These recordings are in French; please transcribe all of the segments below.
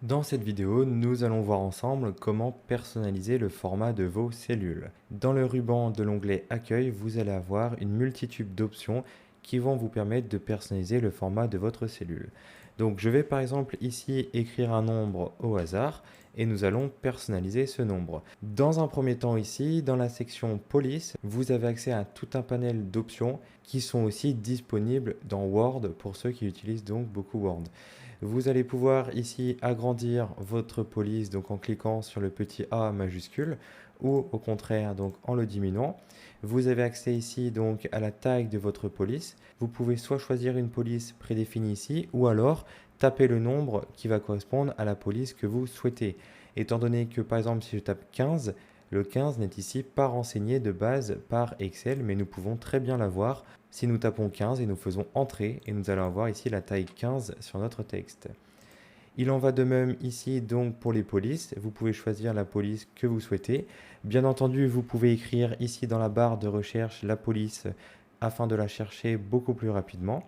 Dans cette vidéo, nous allons voir ensemble comment personnaliser le format de vos cellules. Dans le ruban de l'onglet Accueil, vous allez avoir une multitude d'options qui vont vous permettre de personnaliser le format de votre cellule. Donc je vais par exemple ici écrire un nombre au hasard et nous allons personnaliser ce nombre. Dans un premier temps ici, dans la section Police, vous avez accès à tout un panel d'options qui sont aussi disponibles dans Word pour ceux qui utilisent donc beaucoup Word. Vous allez pouvoir ici agrandir votre police donc en cliquant sur le petit A majuscule ou au contraire donc en le diminuant. Vous avez accès ici donc à la taille de votre police. Vous pouvez soit choisir une police prédéfinie ici ou alors taper le nombre qui va correspondre à la police que vous souhaitez. Étant donné que par exemple si je tape 15, le 15 n'est ici pas renseigné de base par Excel, mais nous pouvons très bien l'avoir si nous tapons 15 et nous faisons entrer et nous allons avoir ici la taille 15 sur notre texte. Il en va de même ici donc pour les polices. Vous pouvez choisir la police que vous souhaitez. Bien entendu, vous pouvez écrire ici dans la barre de recherche la police afin de la chercher beaucoup plus rapidement.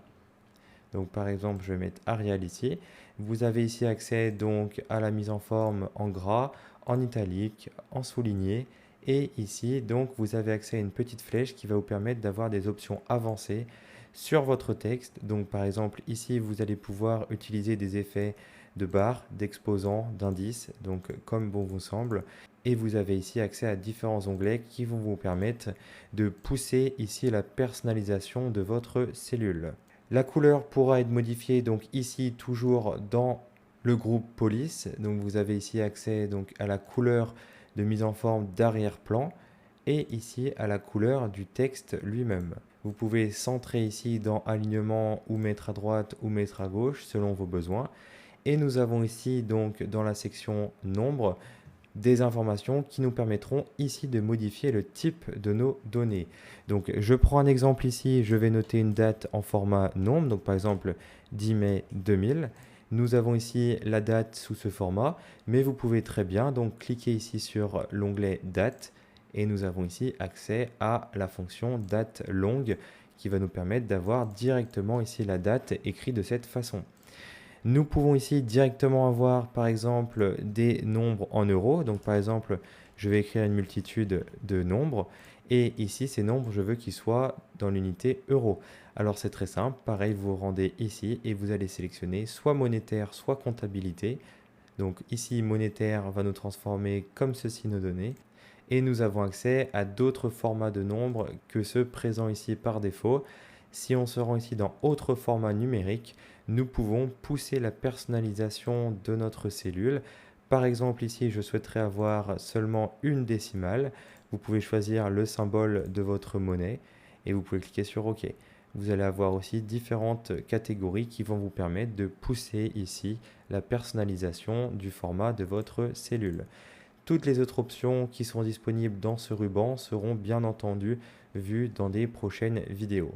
Donc par exemple, je vais mettre Arial ici. Vous avez ici accès donc à la mise en forme en gras, en italique, en souligné. Et ici, donc, vous avez accès à une petite flèche qui va vous permettre d'avoir des options avancées sur votre texte. Donc par exemple, ici, vous allez pouvoir utiliser des effets de barres, d'exposants, d'indices, donc comme bon vous semble. Et vous avez ici accès à différents onglets qui vont vous permettre de pousser ici la personnalisation de votre cellule. La couleur pourra être modifiée donc ici toujours dans le groupe police. Donc vous avez ici accès donc à la couleur de mise en forme d'arrière-plan et ici à la couleur du texte lui-même. Vous pouvez centrer ici dans alignement ou mettre à droite ou mettre à gauche selon vos besoins. Et nous avons ici donc dans la section nombre des informations qui nous permettront ici de modifier le type de nos données. Donc je prends un exemple ici, je vais noter une date en format nombre, donc par exemple 10 mai 2000. Nous avons ici la date sous ce format, mais vous pouvez très bien donc cliquer ici sur l'onglet date et nous avons ici accès à la fonction date longue qui va nous permettre d'avoir directement ici la date écrite de cette façon. Nous pouvons ici directement avoir par exemple des nombres en euros. Donc par exemple, je vais écrire une multitude de nombres et ici ces nombres, je veux qu'ils soient dans l'unité euro. Alors c'est très simple, pareil, vous vous rendez ici et vous allez sélectionner soit monétaire, soit comptabilité. Donc ici monétaire va nous transformer comme ceci nos données et nous avons accès à d'autres formats de nombres que ceux présents ici par défaut. Si on se rend ici dans autre format numérique, nous pouvons pousser la personnalisation de notre cellule. Par exemple ici, je souhaiterais avoir seulement une décimale. Vous pouvez choisir le symbole de votre monnaie et vous pouvez cliquer sur OK. Vous allez avoir aussi différentes catégories qui vont vous permettre de pousser ici la personnalisation du format de votre cellule. Toutes les autres options qui sont disponibles dans ce ruban seront bien entendu vues dans des prochaines vidéos.